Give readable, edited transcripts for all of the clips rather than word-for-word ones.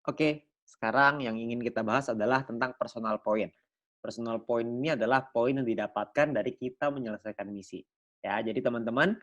Oke, sekarang yang ingin kita bahas adalah tentang personal point. Personal point ini adalah poin yang didapatkan dari kita menyelesaikan misi. Ya, jadi teman-teman,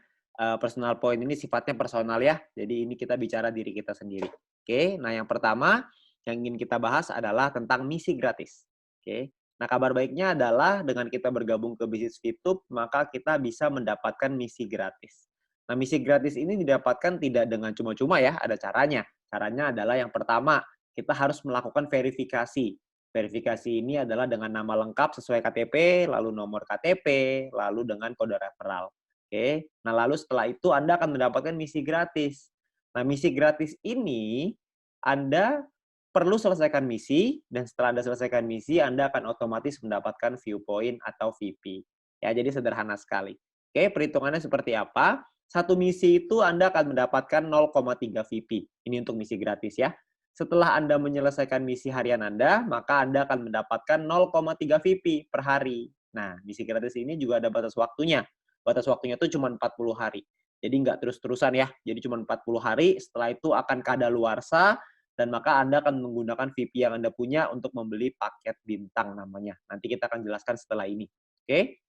personal point ini sifatnya personal ya. Jadi ini kita bicara diri kita sendiri. Oke, nah yang pertama yang ingin kita bahas adalah tentang misi gratis. Oke. Nah, kabar baiknya adalah dengan kita bergabung ke bisnis Fitup, maka kita bisa mendapatkan misi gratis. Nah, misi gratis ini didapatkan tidak dengan cuma-cuma ya, ada caranya. Caranya adalah yang pertama, kita harus melakukan verifikasi. Verifikasi ini adalah dengan nama lengkap sesuai KTP, lalu nomor KTP, lalu dengan kode referral. Oke. Nah, lalu setelah itu Anda akan mendapatkan misi gratis. Nah, misi gratis ini Anda perlu selesaikan misi dan setelah Anda selesaikan misi, Anda akan otomatis mendapatkan view point atau VP. Ya, jadi sederhana sekali. Oke, perhitungannya seperti apa? Satu misi itu Anda akan mendapatkan 0,3 VP. Ini untuk misi gratis ya. Setelah Anda menyelesaikan misi harian Anda, maka Anda akan mendapatkan 0,3 VP per hari. Nah, misi gratis ini juga ada batas waktunya. Batas waktunya itu cuma 40 hari. Jadi nggak terus-terusan ya. Jadi cuma 40 hari, setelah itu akan kadaluarsa, dan maka Anda akan menggunakan VP yang Anda punya untuk membeli paket bintang namanya. Nanti kita akan jelaskan setelah ini. Oke?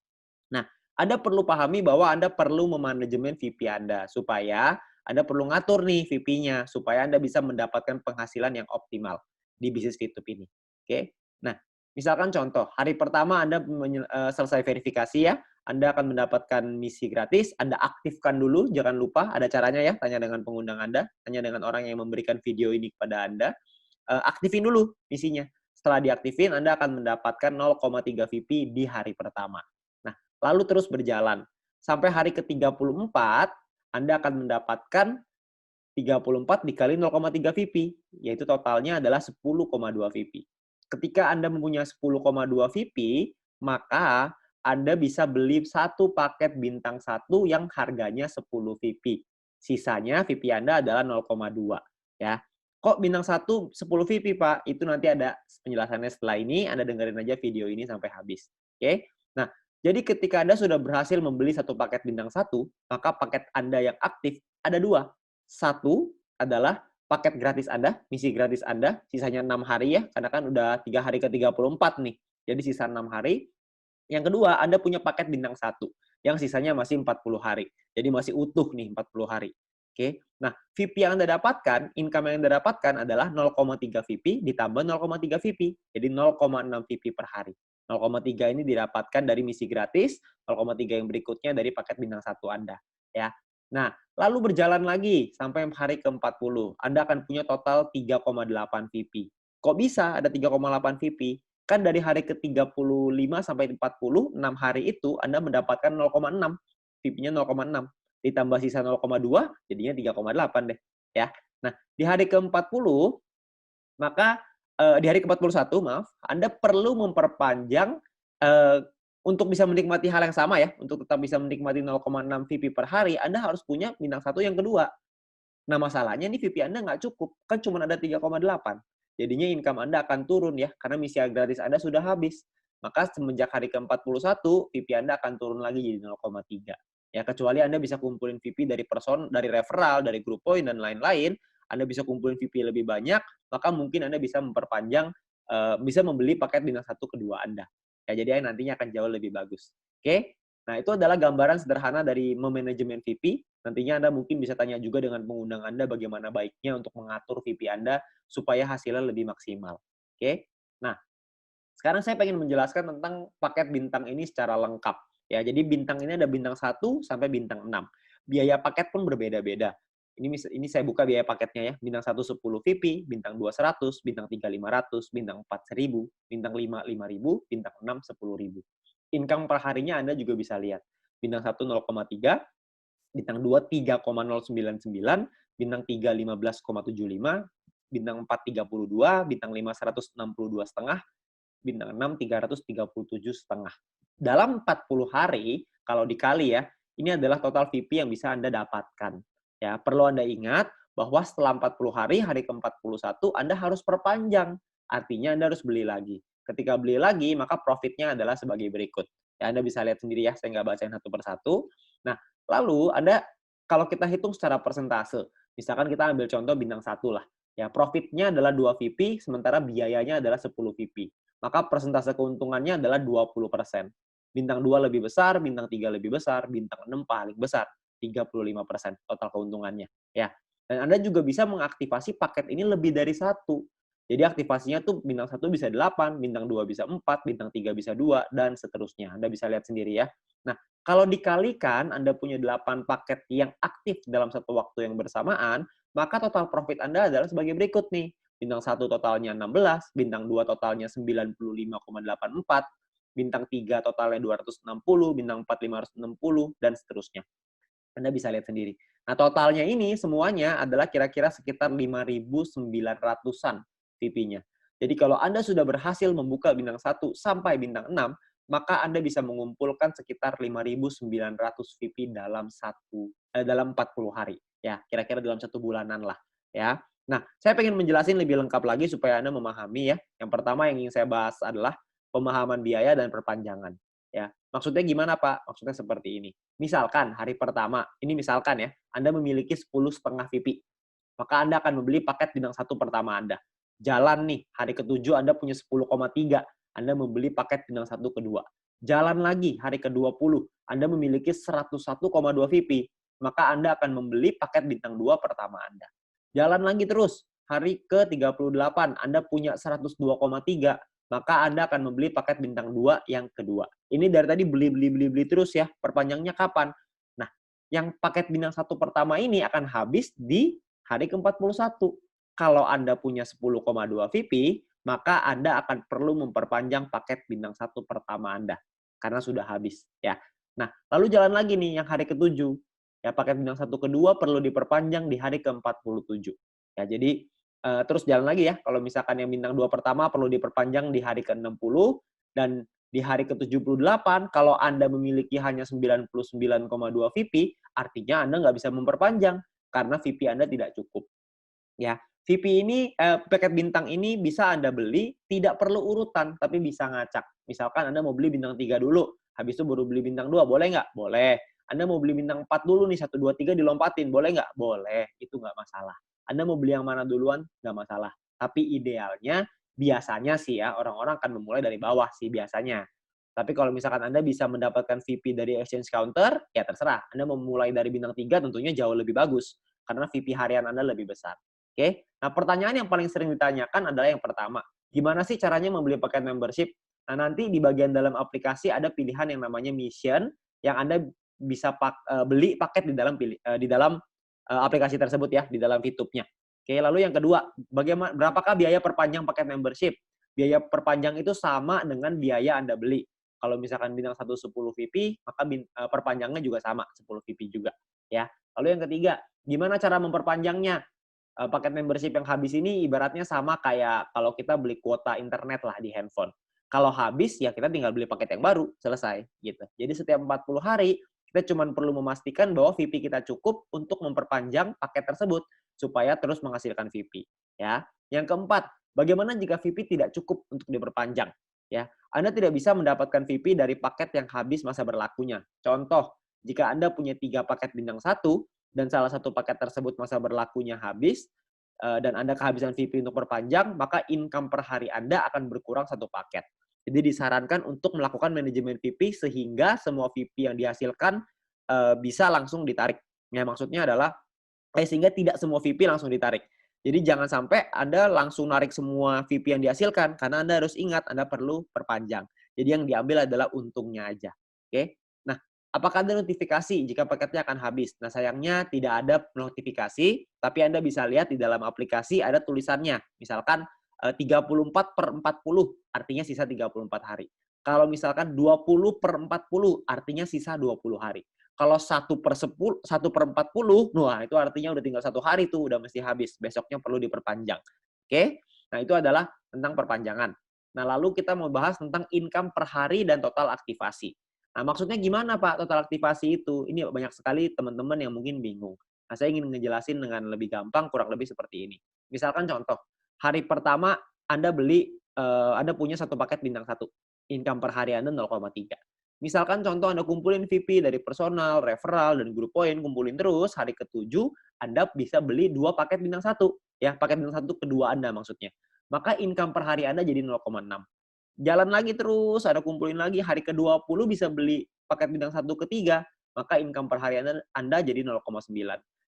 Nah, Anda perlu pahami bahwa Anda perlu memanajemen VP Anda, supaya Anda perlu ngatur nih VP-nya, supaya Anda bisa mendapatkan penghasilan yang optimal di bisnis Fitup ini. Oke? Nah, misalkan contoh, hari pertama Anda selesai verifikasi ya, Anda akan mendapatkan misi gratis, Anda aktifkan dulu, jangan lupa, ada caranya ya, tanya dengan pengundang Anda, tanya dengan orang yang memberikan video ini kepada Anda, aktifin dulu misinya. Setelah diaktifin, Anda akan mendapatkan 0,3 VP di hari pertama. Nah, lalu terus berjalan. Sampai hari ke-34, Anda akan mendapatkan 34 dikali 0,3 VP, yaitu totalnya adalah 10,2 VP. Ketika Anda mempunyai 10,2 VP, maka Anda bisa beli satu paket bintang satu yang harganya 10 VP. Sisanya VP Anda adalah 0,2 ya. Kok bintang satu 10 VP, Pak? Itu nanti ada penjelasannya setelah ini, Anda dengerin aja video ini sampai habis. Oke? Nah, jadi ketika Anda sudah berhasil membeli satu paket bintang satu, maka paket Anda yang aktif ada dua. Satu adalah paket gratis Anda, misi gratis Anda, sisanya 6 hari ya, karena kan udah 3 hari ke-34 nih. Jadi sisa 6 hari. Yang kedua, Anda punya paket bintang satu, yang sisanya masih 40 hari. Jadi masih utuh nih 40 hari. Oke. Nah, VP yang Anda dapatkan, income yang Anda dapatkan adalah 0,3 VP ditambah 0,3 VP. Jadi 0,6 VP per hari. 0,3 ini didapatkan dari misi gratis, 0,3 yang berikutnya dari paket bintang satu Anda. Ya. Nah, lalu berjalan lagi sampai hari ke-40. Anda akan punya total 3,8 VP. Kok bisa ada 3,8 VP? Kan dari hari ke-35 sampai 40, 6 hari itu Anda mendapatkan 0,6, VP-nya 0,6, ditambah sisa 0,2, jadinya 3,8 deh, ya. Nah, di hari ke-40, maka, di hari ke-41 maaf, Anda perlu memperpanjang, eee, untuk bisa menikmati hal yang sama ya, untuk tetap bisa menikmati 0,6 VP per hari, Anda harus punya bintang satu yang kedua. Nah, masalahnya nih VP Anda nggak cukup, kan cuma ada 3,8. Jadinya income Anda akan turun ya, karena misi gratis Anda sudah habis. Maka semenjak hari ke-41, VP Anda akan turun lagi jadi 0,3. Ya, kecuali Anda bisa kumpulin VP dari referral, dari group point, dan lain-lain, Anda bisa kumpulin VP lebih banyak, maka mungkin Anda bisa memperpanjang, bisa membeli paket bintang satu kedua Anda. Ya, jadi nantinya akan jauh lebih bagus. Oke? Nah, itu adalah gambaran sederhana dari memanajemen VP. Nantinya Anda mungkin bisa tanya juga dengan pengundang Anda bagaimana baiknya untuk mengatur VP Anda supaya hasilnya lebih maksimal. Oke? Nah, sekarang saya pengen menjelaskan tentang paket bintang ini secara lengkap. Ya, jadi bintang ini ada bintang satu sampai bintang 6. Biaya paket pun berbeda-beda. Ini saya buka biaya paketnya ya. Bintang satu 10 VP, bintang 2 100, bintang 3 500, bintang 4 1000, bintang 5 5000, bintang 6 10.000. Income per harinya Anda juga bisa lihat. Bintang satu 0,3, bintang 2 3,099, bintang 3 15,75, bintang 4 32, bintang 5 162,5, bintang 6 337,5. Dalam 40 hari, kalau dikali ya, ini adalah total VP yang bisa Anda dapatkan. Ya, perlu Anda ingat bahwa setelah 40 hari, hari ke-41 Anda harus perpanjang. Artinya Anda harus beli lagi. Ketika beli lagi, maka profitnya adalah sebagai berikut. Ya, Anda bisa lihat sendiri ya, saya nggak bacain satu persatu. Nah, lalu Anda, kalau kita hitung secara persentase, misalkan kita ambil contoh bintang satu lah. Ya, profitnya adalah 2 VP, sementara biayanya adalah 10 VP. Maka persentase keuntungannya adalah 20%. Bintang 2 lebih besar, bintang 3 lebih besar, bintang 6 paling besar, 35% total keuntungannya. Ya. Dan Anda juga bisa mengaktifasi paket ini lebih dari satu. Jadi aktivasinya tuh bintang 1 bisa 8, bintang 2 bisa 4, bintang 3 bisa 2, dan seterusnya. Anda bisa lihat sendiri ya. Nah, kalau dikalikan Anda punya 8 paket yang aktif dalam satu waktu yang bersamaan, maka total profit Anda adalah sebagai berikut nih. Bintang 1 totalnya 16, bintang 2 totalnya 95,84, bintang 3 totalnya 260, bintang 4 560, dan seterusnya. Anda bisa lihat sendiri. Nah, totalnya ini semuanya adalah kira-kira sekitar 5.900-an VP-nya. Jadi kalau Anda sudah berhasil membuka bintang 1 sampai bintang 6, maka Anda bisa mengumpulkan sekitar 5.900 VP dalam 40 hari. Ya, kira-kira dalam 1 bulanan lah. Ya. Nah, saya pengen menjelasin lebih lengkap lagi supaya Anda memahami ya. Yang pertama yang ingin saya bahas adalah pemahaman biaya dan perpanjangan. Ya, maksudnya gimana Pak? Maksudnya seperti ini. Misalkan hari pertama, ini misalkan ya, Anda memiliki 10,5 VP, maka Anda akan membeli paket bintang 1 pertama Anda. Jalan nih, hari ke-7 Anda punya 10,3, Anda membeli paket bintang 1 kedua. Jalan lagi, hari ke-20, Anda memiliki 101,2 VP, maka Anda akan membeli paket bintang 2 pertama Anda. Jalan lagi terus, hari ke-38, Anda punya 102,3, maka Anda akan membeli paket bintang 2 yang kedua. Ini dari tadi beli terus ya. Perpanjangnya kapan? Nah, yang paket bintang 1 pertama ini akan habis di hari ke-41. Kalau Anda punya 10,2 VP, maka Anda akan perlu memperpanjang paket bintang 1 pertama Anda karena sudah habis ya. Nah, lalu jalan lagi nih yang hari ke-7. Ya, paket bintang 1 kedua perlu diperpanjang di hari ke-47. Ya, jadi terus jalan lagi ya, kalau misalkan yang bintang 2 pertama perlu diperpanjang di hari ke-60, dan di hari ke-78 kalau Anda memiliki hanya 99,2 VP, artinya Anda nggak bisa memperpanjang karena VP Anda tidak cukup. Ya, VP ini, paket bintang ini bisa Anda beli tidak perlu urutan, tapi bisa ngacak. Misalkan Anda mau beli bintang 3 dulu, habis itu baru beli bintang 2, boleh nggak? Boleh. Anda mau beli bintang 4 dulu nih, 1, 2, 3 dilompatin, boleh nggak? Boleh, itu nggak masalah. Anda mau beli yang mana duluan, nggak masalah. Tapi idealnya, biasanya sih ya, orang-orang akan memulai dari bawah sih biasanya. Tapi kalau misalkan Anda bisa mendapatkan VP dari exchange counter, ya terserah. Anda mau mulai dari bintang 3 tentunya jauh lebih bagus, karena VP harian Anda lebih besar. Oke? Nah, pertanyaan yang paling sering ditanyakan adalah yang pertama, gimana sih caranya membeli paket membership? Nah, nanti di bagian dalam aplikasi ada pilihan yang namanya mission, yang Anda bisa beli paket di dalam aplikasi tersebut ya, di dalam fitupnya. Oke, lalu yang kedua, berapakah biaya perpanjang paket membership? Biaya perpanjang itu sama dengan biaya Anda beli. Kalau misalkan bintang 1 10 VP, maka perpanjangnya juga sama, 10 VP juga. Ya. Lalu yang ketiga, gimana cara memperpanjangnya? Paket membership yang habis ini ibaratnya sama kayak kalau kita beli kuota internet lah di handphone. Kalau habis, ya kita tinggal beli paket yang baru, selesai, gitu. Jadi setiap 40 hari, kita cuma perlu memastikan bahwa VP kita cukup untuk memperpanjang paket tersebut, supaya terus menghasilkan VP. Ya. Yang keempat, bagaimana jika VP tidak cukup untuk diperpanjang? Ya, Anda tidak bisa mendapatkan VP dari paket yang habis masa berlakunya. Contoh, jika Anda punya 3 paket bintang 1, dan salah satu paket tersebut masa berlakunya habis, dan Anda kehabisan VP untuk perpanjang, maka income per hari Anda akan berkurang 1 paket. Jadi disarankan untuk melakukan manajemen VP sehingga semua VP yang dihasilkan, bisa langsung ditarik. Ya, maksudnya adalah sehingga tidak semua VP langsung ditarik. Jadi jangan sampai Anda langsung narik semua VP yang dihasilkan, karena Anda harus ingat Anda perlu perpanjang. Jadi yang diambil adalah untungnya aja. Oke? Nah, apakah ada notifikasi jika paketnya akan habis? Nah, sayangnya tidak ada notifikasi, tapi Anda bisa lihat di dalam aplikasi ada tulisannya. Misalkan 34/40, artinya sisa 34 hari. Kalau misalkan 20/40, artinya sisa 20 hari. Kalau 1/40, wah itu artinya udah tinggal 1 hari tuh, udah mesti habis. Besoknya perlu diperpanjang. Oke? Nah, itu adalah tentang perpanjangan. Nah, lalu kita mau bahas tentang income per hari dan total aktivasi. Nah, maksudnya gimana Pak total aktivasi itu? Ini banyak sekali teman-teman yang mungkin bingung. Nah, saya ingin ngejelasin dengan lebih gampang, kurang lebih seperti ini. Misalkan contoh, hari pertama Anda punya 1 paket bintang 1. Income per hari Anda 0,3. Misalkan contoh Anda kumpulin VP dari personal, referral, dan grup poin, kumpulin terus, hari ke-7 Anda bisa beli 2 paket bintang 1. ya, paket bintang 1 kedua Anda maksudnya. Maka income per hari Anda jadi 0,6. Jalan lagi terus, ada kumpulin lagi, hari ke-20 bisa beli paket bintang 1 ketiga, maka income per hari Anda jadi 0,9.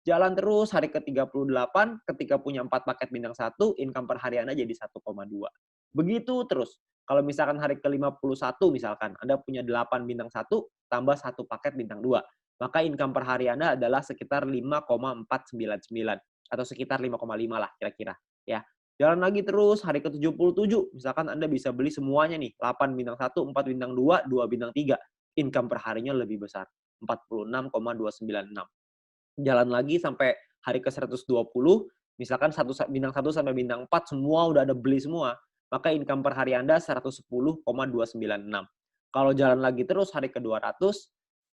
Jalan terus, hari ke-38, ketika punya 4 paket bintang 1, income per hari Anda jadi 1,2. Begitu terus. Kalau misalkan hari ke-51 misalkan, Anda punya 8 bintang 1, tambah 1 paket bintang 2, maka income per hari Anda adalah sekitar 5,499 atau sekitar 5,5 lah kira-kira, ya. Jalan lagi terus, hari ke-77, misalkan Anda bisa beli semuanya nih, 8 bintang 1, 4 bintang 2, 2 bintang 3. Income per harinya lebih besar, 46,296. Jalan lagi sampai hari ke-120, misalkan bintang 1 sampai bintang 4 semua udah ada beli semua, maka income per hari Anda 110,296. Kalau jalan lagi terus hari ke-200,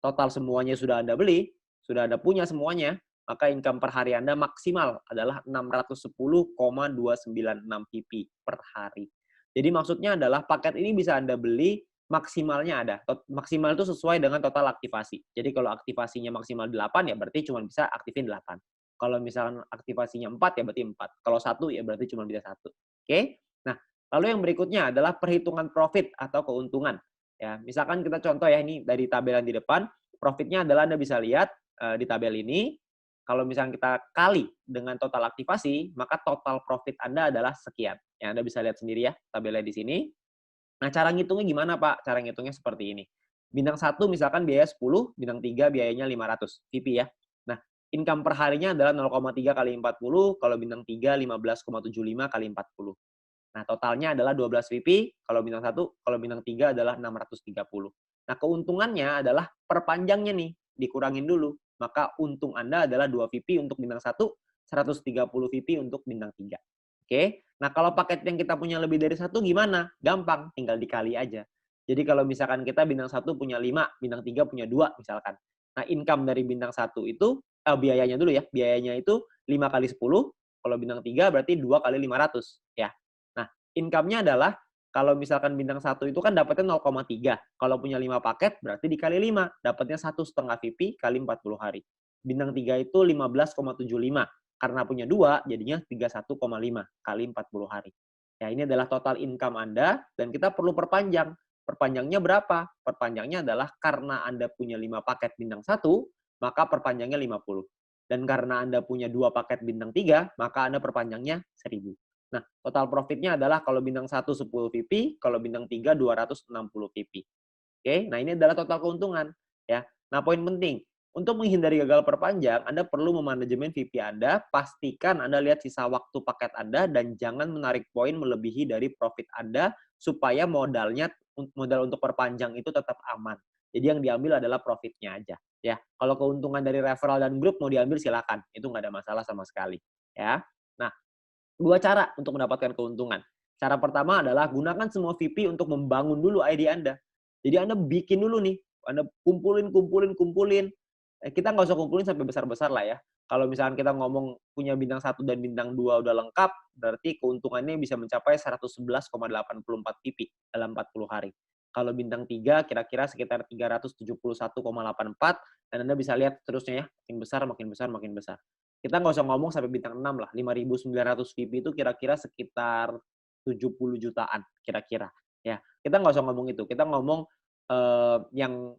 total semuanya sudah Anda beli, sudah Anda punya semuanya, maka income per hari Anda maksimal adalah 610,296 PP per hari. Jadi maksudnya adalah paket ini bisa Anda beli maksimalnya ada. Maksimal itu sesuai dengan total aktivasi. Jadi kalau aktivasinya maksimal 8 ya berarti cuma bisa aktifin 8. Kalau misalkan aktivasinya 4 ya berarti 4. Kalau 1 ya berarti cuma bisa 1. Oke? Nah, lalu yang berikutnya adalah perhitungan profit atau keuntungan. Ya, misalkan kita contoh ya ini dari tabel yang di depan, profitnya adalah Anda bisa lihat di tabel ini, kalau misalnya kita kali dengan total aktivasi, maka total profit Anda adalah sekian. Ya, Anda bisa lihat sendiri ya tabelnya di sini. Nah, cara ngitungnya gimana, Pak? Cara ngitungnya seperti ini. Bintang 1 misalkan biaya 10, bintang 3 biayanya 500 VP ya. Nah, income per harinya adalah 0,3 kali 40, kalau bintang 3 15,75 kali 40. Nah, totalnya adalah 12 VP, kalau bintang 1, kalau bintang 3 adalah 630. Nah, keuntungannya adalah perpanjangnya nih, dikurangin dulu. Maka untung Anda adalah 2 VP untuk bintang 1, 130 VP untuk bintang 3. Oke. Nah, kalau paket yang kita punya lebih dari 1 gimana? Gampang, tinggal dikali aja. Jadi kalau misalkan kita bintang 1 punya 5, bintang 3 punya 2 misalkan. Nah, income dari bintang 1 itu, biayanya dulu ya, biayanya itu 5 kali 10, kalau bintang 3 berarti 2 kali 500, ya. Nah, income-nya adalah kalau misalkan bintang 1 itu kan dapatnya 0,3. Kalau punya 5 paket berarti dikali 5, dapatnya 1,5 VP kali 40 hari. Bintang 3 itu 15,75. Karena punya 2, jadinya 31,5 kali 40 hari. Ya, ini adalah total income Anda dan kita perlu perpanjang. Perpanjangnya berapa? Perpanjangnya adalah karena Anda punya 5 paket bintang 1, maka perpanjangnya 50. Dan karena Anda punya 2 paket bintang 3, maka Anda perpanjangnya 1000. Nah, total profitnya adalah kalau bintang 1 10 VP, kalau bintang 3 260 VP. Oke, nah ini adalah total keuntungan, ya. Nah, poin penting, untuk menghindari gagal perpanjang, Anda perlu memanajemen VP Anda, pastikan Anda lihat sisa waktu paket Anda dan jangan menarik poin melebihi dari profit Anda supaya modal untuk perpanjang itu tetap aman. Jadi yang diambil adalah profitnya aja, ya. Kalau keuntungan dari referral dan grup mau diambil silakan, itu nggak ada masalah sama sekali, ya. Nah, 2 cara untuk mendapatkan keuntungan. Cara pertama adalah gunakan semua VP untuk membangun dulu ID Anda. Jadi Anda bikin dulu nih, Anda kumpulin kumpulin kumpulin. Kita nggak usah kumpulin sampai besar-besar lah ya. Kalau misalkan kita ngomong punya bintang 1 dan bintang 2 udah lengkap, berarti keuntungannya bisa mencapai 111,84 VP dalam 40 hari. Kalau bintang 3 kira-kira sekitar 371,84 dan Anda bisa lihat seterusnya ya, makin besar makin besar makin besar. Kita nggak usah ngomong sampai bintang 6 lah, 5.900 VP itu kira-kira sekitar 70 jutaan kira-kira, ya. Kita nggak usah ngomong itu, kita ngomong, yang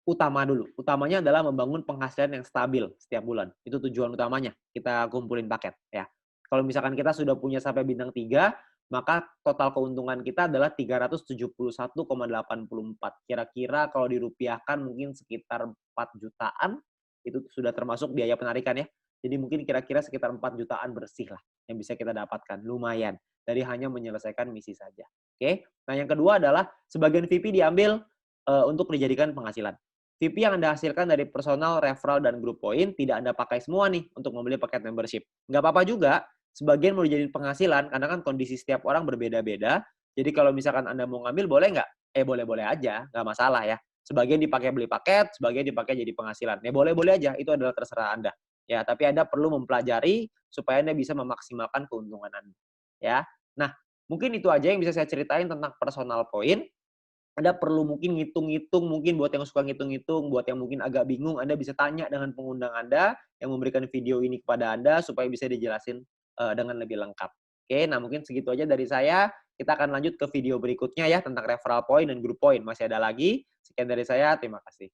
utama dulu. Utamanya adalah membangun penghasilan yang stabil setiap bulan, itu tujuan utamanya kita kumpulin paket, ya. Kalau misalkan kita sudah punya sampai bintang 3, maka total keuntungan kita adalah 371,84. Kira-kira kalau dirupiahkan mungkin sekitar 4 jutaan, itu sudah termasuk biaya penarikan ya. Jadi mungkin kira-kira sekitar 4 jutaan bersih lah yang bisa kita dapatkan, lumayan, dari hanya menyelesaikan misi saja. Oke. Nah, yang kedua adalah sebagian VP diambil, untuk dijadikan penghasilan. VP yang Anda hasilkan dari personal, referral, dan group point tidak Anda pakai semua nih untuk membeli paket membership. Nggak apa-apa juga, sebagian mau dijadiin penghasilan, karena kan kondisi setiap orang berbeda-beda. Jadi kalau misalkan Anda mau ngambil, boleh nggak? Boleh-boleh aja, nggak masalah ya. Sebagian dipakai beli paket, sebagian dipakai jadi penghasilan. Boleh-boleh aja, itu adalah terserah Anda. Ya, tapi Anda perlu mempelajari supaya Anda bisa memaksimalkan keuntungan Anda. Ya. Nah, mungkin itu aja yang bisa saya ceritain tentang personal point. Anda perlu mungkin ngitung-ngitung, mungkin buat yang suka ngitung-ngitung, buat yang mungkin agak bingung, Anda bisa tanya dengan pengundang Anda yang memberikan video ini kepada Anda supaya bisa dijelasin dengan lebih lengkap. Oke, nah mungkin segitu aja dari saya. Kita akan lanjut ke video berikutnya ya tentang referral point dan group point. Masih ada lagi. Sekian dari saya, terima kasih.